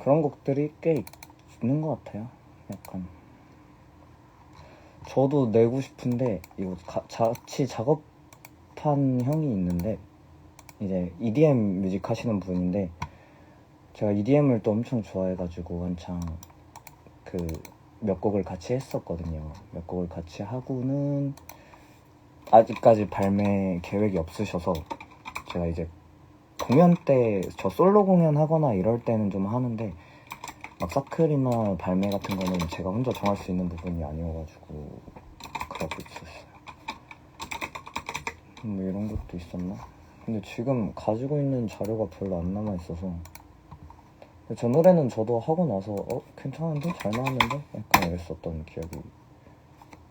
그런 곡들이 꽤 있는 것 같아요. 약간 저도 내고 싶은데 이거 같이 작업한 형이 있는데 이제 EDM 뮤직 하시는 분인데 제가 EDM을 또 엄청 좋아해가지고 한창 그 몇 곡을 같이 했었거든요. 몇 곡을 같이 하고는 아직까지 발매 계획이 없으셔서 제가 이제 공연 때 저 솔로 공연 하거나 이럴 때는 좀 하는데 막 서클이나 발매 같은 거는 제가 혼자 정할 수 있는 부분이 아니어가지고 그러고 있었어요. 뭐 이런 것도 있었나? 근데 지금 가지고 있는 자료가 별로 안 남아있어서 저 노래는 저도 하고 나서 괜찮은데? 잘 나왔는데? 약간 이랬었던 기억이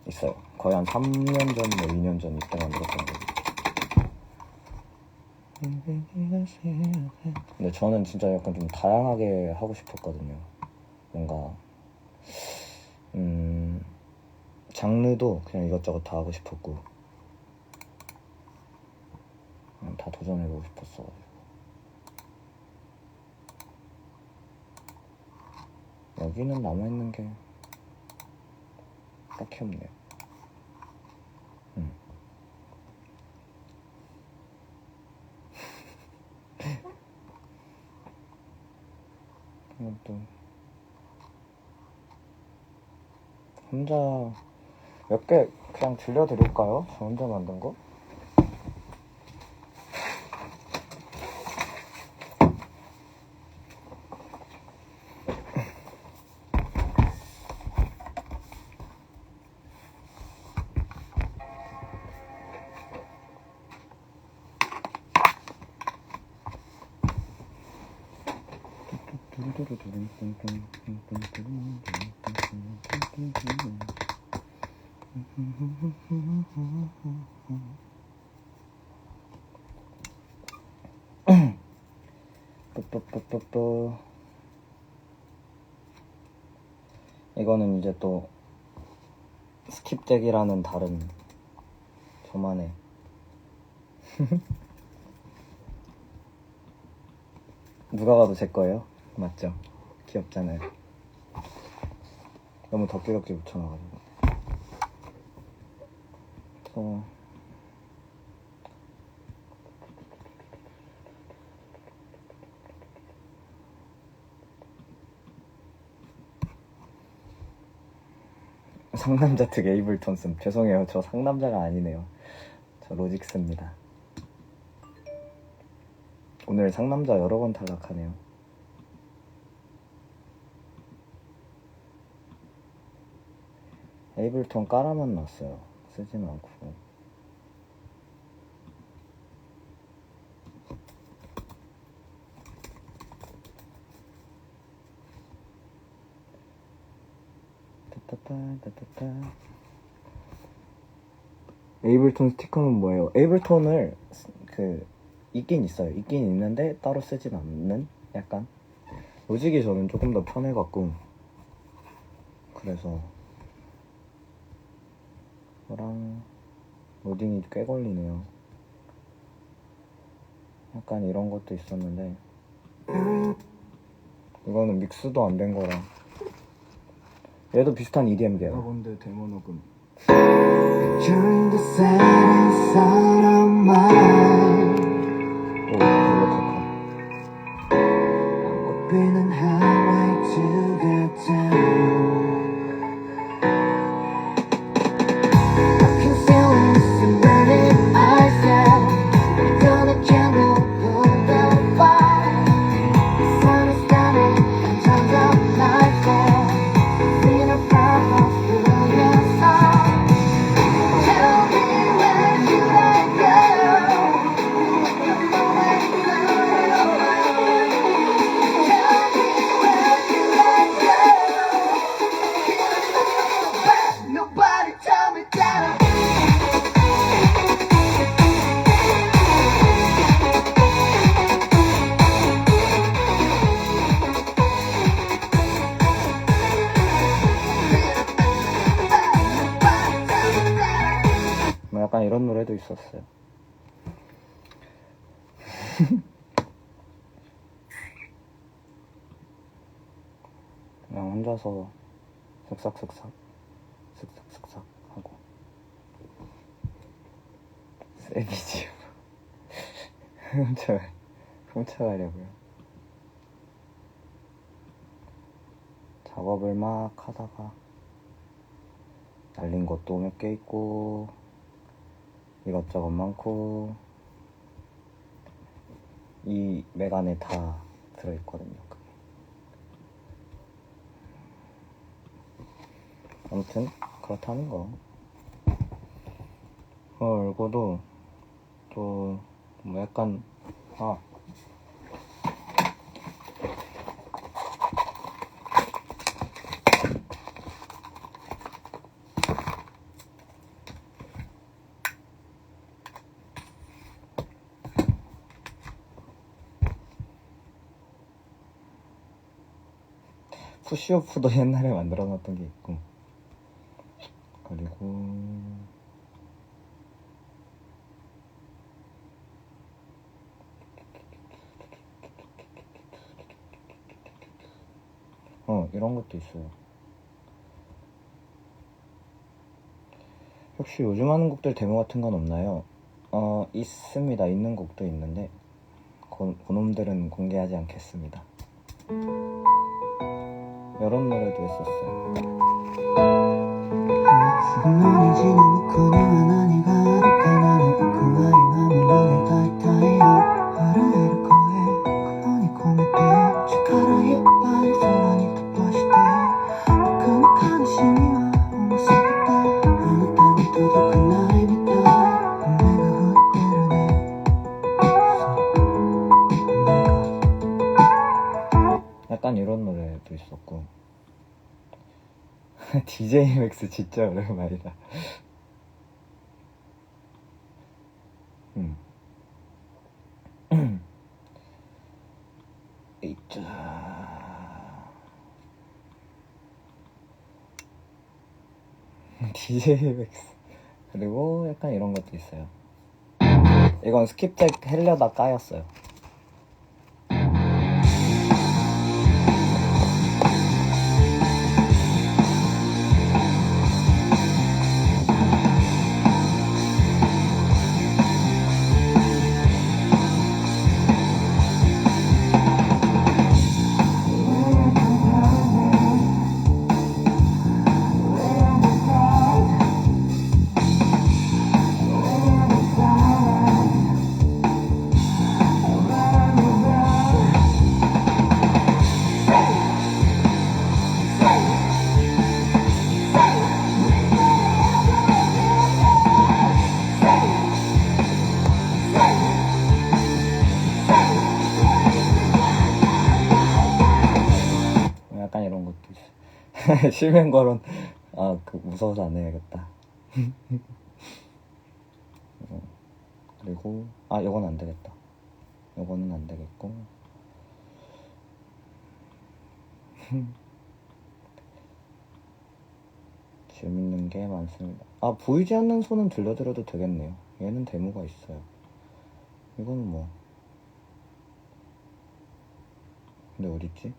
있어요. 거의 한 3년 전, 뭐 2년 전 이때 만들었던 거. 근데 저는 진짜 약간 좀 다양하게 하고 싶었거든요. 뭔가 장르도 그냥 이것저것 다 하고 싶었고 다 도전해보고 싶었어가지고 여기는 남아있는 게 딱히 없네요. 또 혼자 몇 개 그냥 들려드릴까요? 저 혼자 만든 거? 뿌뿌뿌뿌뿌. 이거는 이제 또 스킵덱이라는 다른 저만의 누가 봐도 제 거예요? 맞죠? 귀엽잖아요. 너무 덕지덕지 붙여놔가지고 상남자 특 에이블턴 씀. 죄송해요, 저 상남자가 아니네요. 저 로직스입니다. 오늘 상남자 여러 번 탈락하네요. 에이블톤 깔아만 놨어요. 쓰진 않고. 따따따. 에이블톤 스티커는 뭐예요? 에이블톤을 있긴 있어요. 있긴 있는데 따로 쓰진 않는 약간 로직이 저는 조금 더 편해갖고 그래서 이거랑 로딩이 꽤 걸리네요. 약간 이런 것도 있었는데 이거는 믹스도 안 된 거라 얘도 비슷한 EDM계야. 내가 본데 데모 녹음. During the silence out of mine 오, 블랙하카. 꽃피는 highway to get down I can still listen when it I said gonna candle put the fire The sun is shining and turns up lights there Feel a purple through your soul Tell me where should I go The moment you're on my mind Tell me where should I go Nobody tell me down 뭐 약간 이런 노래도 있었어요. 그냥 혼자서 슥싹슥싹 하고 세비지요. 훔쳐가려고요. 작업을 막 하다가 날린 것도 몇 개 있고 이것저것 많고 이 맥 안에 다 들어있거든요. 그게. 아무튼 그렇다는 거. 얼고도 또 뭐 약간 푸시오프도 옛날에 만들어놨던 게 있고 그리고 이런 것도 있어요. 혹시 요즘 하는 곡들 데모 같은 건 없나요? 있습니다. 있는 곡도 있는데 그놈들은 공개하지 않겠습니다. 이런 노래도 있었어요. 너는 지는 그녀와 나니가 아닐까 나는 그 아이함을 너를 다이타이요 하루하루 거에 그러니 고메때 축하라 이빨 사랑이 덮어시대 그니까 시니와 오모시대 어느 때는 도둑은 나를 믿다 내가 헛되를 내 약간 이런 노래도 있었고 DJ 맥스 진짜 오랜만이다. DJ 맥스 그리고 약간 이런 것도 있어요. 이건 스킵잭 헬려다 까였어요. 실명 거론. 아, 무서워서 안 해야겠다. 그리고 요건 안 되겠다. 요거는 안 되겠고. 재밌는 게 많습니다. 보이지 않는 손은 들려드려도 되겠네요. 얘는 데모가 있어요. 이거는 뭐. 근데 어딨지?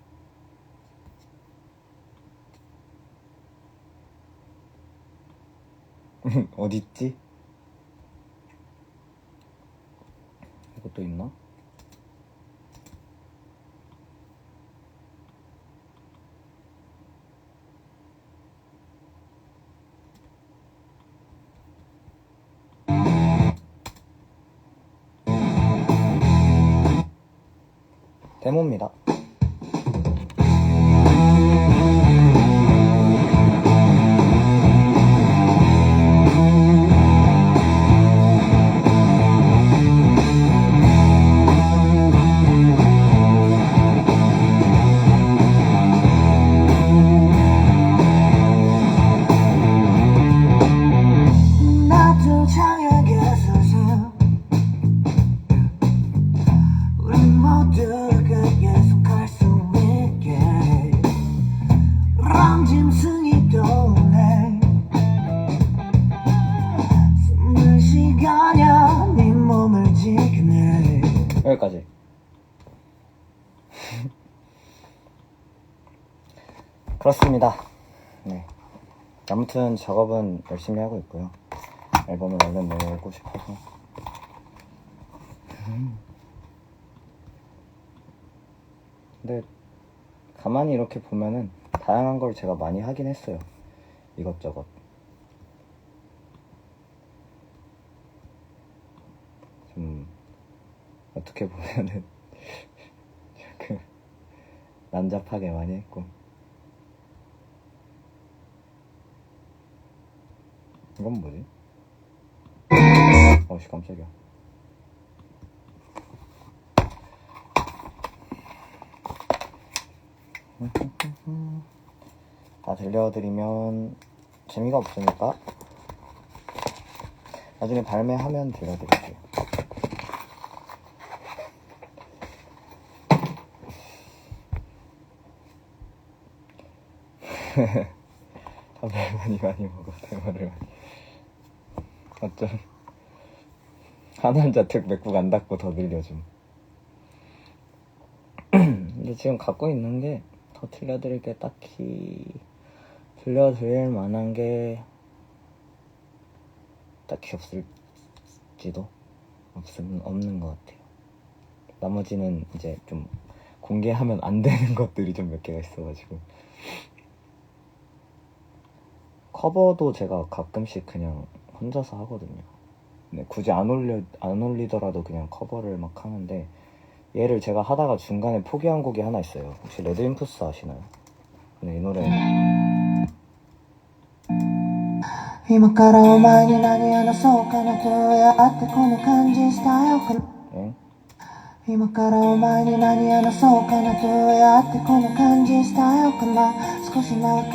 어딨지? 이것도 있나? 데모입니다. 나도 창약의 스승 우리 모두가 계속할 수 있게 랑 짐승이 떠올래 숨을 시간이야 네 몸을 지키네. 여기까지. 그렇습니다. 네. 아무튼 작업은 열심히 하고 있고요. 앨범을 얼른 내고 싶어서. 근데 가만히 이렇게 보면은 다양한 걸 제가 많이 하긴 했어요. 이것저것. 좀 어떻게 보면은 난잡하게 많이 했고. 이건 뭐지? 어씨, 깜짝이야. 다 들려드리면 재미가 없으니까 나중에 발매하면 들려드릴게요. 담배를 많이 먹어. 대머리를 많이. 어쩜 한 남자 특 맥북 안 닫고 더 늘려줌. 근데 지금 갖고 있는 게 더 들려드릴 게 딱히 들려드릴 만한 게 딱히 없을지도 없는 것 같아요. 나머지는 이제 좀 공개하면 안 되는 것들이 좀 몇 개가 있어가지고. 커버도 제가 가끔씩 그냥 혼자서 하거든요. 네, 굳이 안 올리더라도 그냥 커버를 막 하는데, 얘를 제가 하다가 중간에 포기한 곡이 하나 있어요. 혹시 레드인푸스 아시나요? 네, 이 노래. 今からお前に何話そうかなどうやってこの感じ伝えようかな 응? 今からお前に何話そうかなどうやってこの感じ伝えようかな少し長く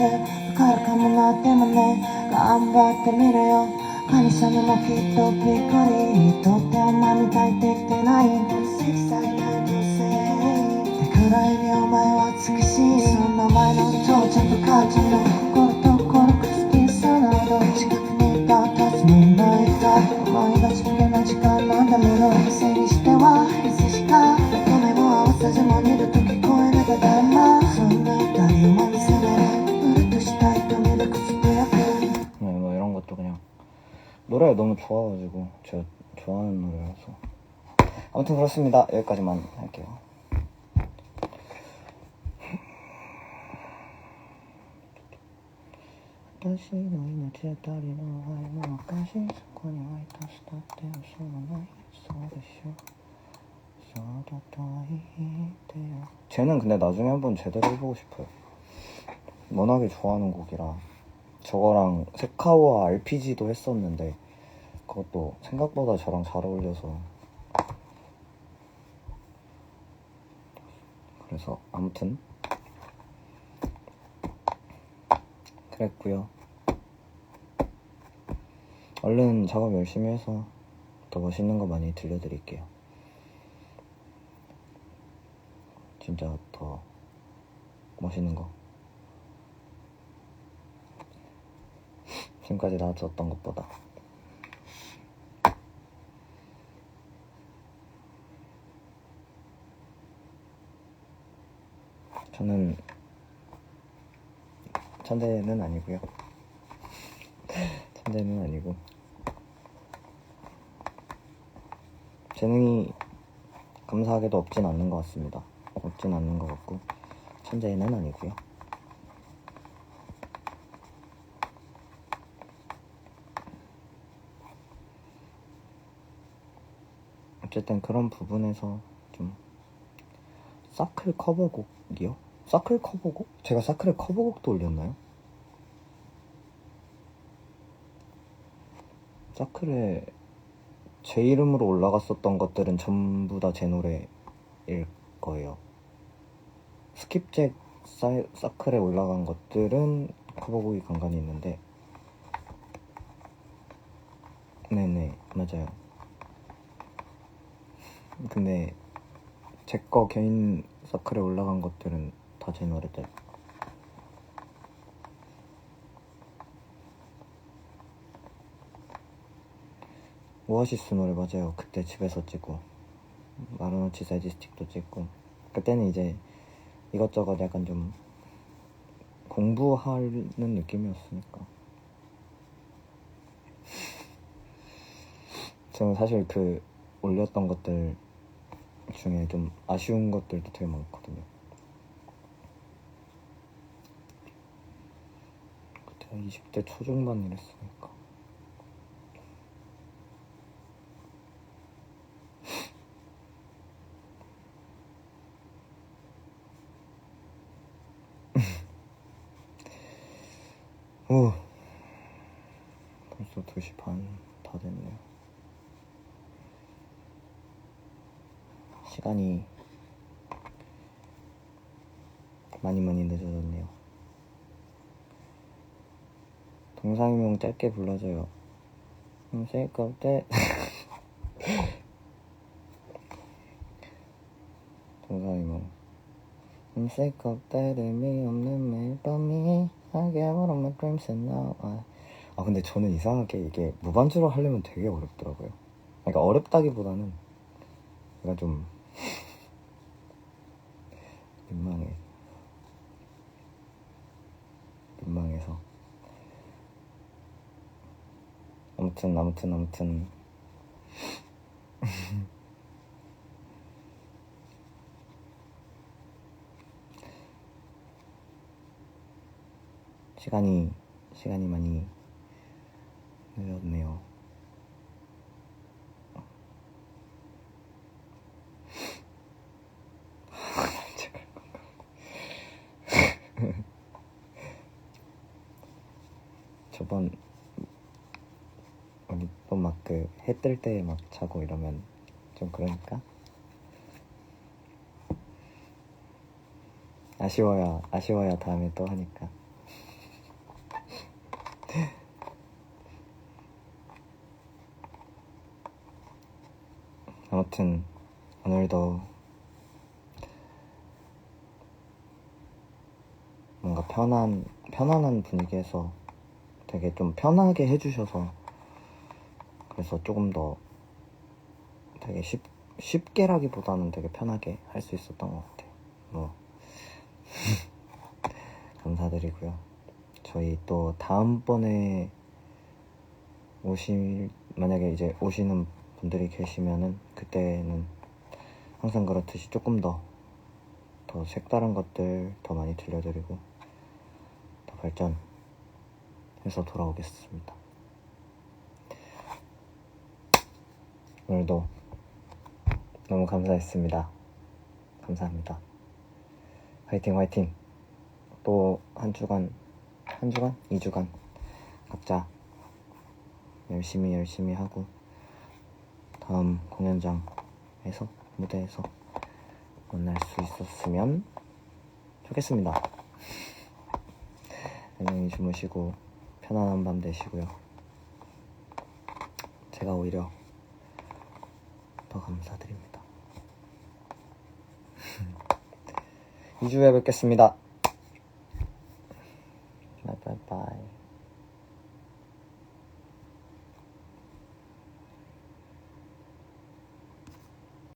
かかるかもなでもね頑張ってみるよ神様もきっとびっくりとってお前みたいできてない色彩なんとせいくらいにお前は美しいそんな前の父ちゃんと母ちゃんの心と心くすきさなど近くにいたはずのないか思いがちきれな時間なんだものせいにしてはいつしか目も合わさずも見ると聞こえるただいまそんな二人を真似せないうるっとした瞳でくつぶやく 네, 뭐 이런 것도 그냥 노래가 너무 좋아가지고 제가 좋아하는 노래라서. 아무튼 그렇습니다. 여기까지만 할게요. 다시 너희는 제다리 너와의 무엇까지 습관이 와있다 스타트 수는 소리쇼 써도 또이돼요. 쟤는 근데 나중에 한번 제대로 해보고 싶어요. 워낙에 좋아하는 곡이라. 저거랑 세카와 RPG도 했었는데 그것도 생각보다 저랑 잘 어울려서. 그래서 아무튼 그랬고요. 얼른 작업 열심히 해서 더 멋있는 거 많이 들려드릴게요. 진짜 더 멋있는 거. 지금까지 나왔었던 것보다. 저는 천재는 아니고요. 천재는 아니고 재능이 감사하게도 없진 않는 것 같습니다. 없진 않는 것 같고 천재는 아니고요. 어쨌든 그런 부분에서 좀 사클 커버곡이요? 사클 커버곡? 제가 사클의 커버곡도 올렸나요? 사클에 제 이름으로 올라갔었던 것들은 전부 다 제 노래일 거예요. 스킵잭 사클에 올라간 것들은 커버곡이 간간히 있는데 네네 맞아요. 근데 제 거 개인 사클에 올라간 것들은 다 제 노래들. 오아시스 노래 맞아요. 그때 집에서 찍고 마르노치 사이드스틱도 찍고 그때는 이제 이것저것 약간 좀 공부하는 느낌이었으니까. 저는 사실 그 올렸던 것들 중에 좀 아쉬운 것들도 되게 많거든요. 그때 20대 초중반 이랬으니까. 오, 벌써 2시 반 다 됐네요. 시간이 많이 늦어졌네요. 동상이몽 짧게 불러줘요. 쓸 때 동상이몽 쓸 때 의미 없는 매일 밤이 I get all of my dreams and now 아 근데 저는 이상하게 이게 무반주로 하려면 되게 어렵더라고요. 그러니까 어렵다기보다는 제가 좀 민망해서 아무튼 시간이 많이 늦었네요. 저번 우리 또 막 그 해 뜰 때 막 자고 이러면 좀 그러니까 아쉬워야 다음에 또 하니까. 아무튼 오늘도 뭔가 편안한 분위기에서 되게 좀 편하게 해주셔서 그래서 조금 더 되게 쉽게라기보다는 되게 편하게 할 수 있었던 것 같아요. 뭐 감사드리고요. 저희 또 다음번에 만약에 이제 오시는 분들이 계시면은 그때는 항상 그렇듯이 조금 더 색다른 것들 더 많이 들려드리고 더 발전해서 돌아오겠습니다. 오늘도 너무 감사했습니다. 감사합니다. 화이팅. 또 한 주간? 2주간 각자 열심히 하고 다음 공연장에서 무대에서 만날 수 있었으면 좋겠습니다. 안녕히 주무시고 편안한 밤 되시고요. 제가 오히려 더 감사드립니다. 2주에 뵙겠습니다. 바이바이.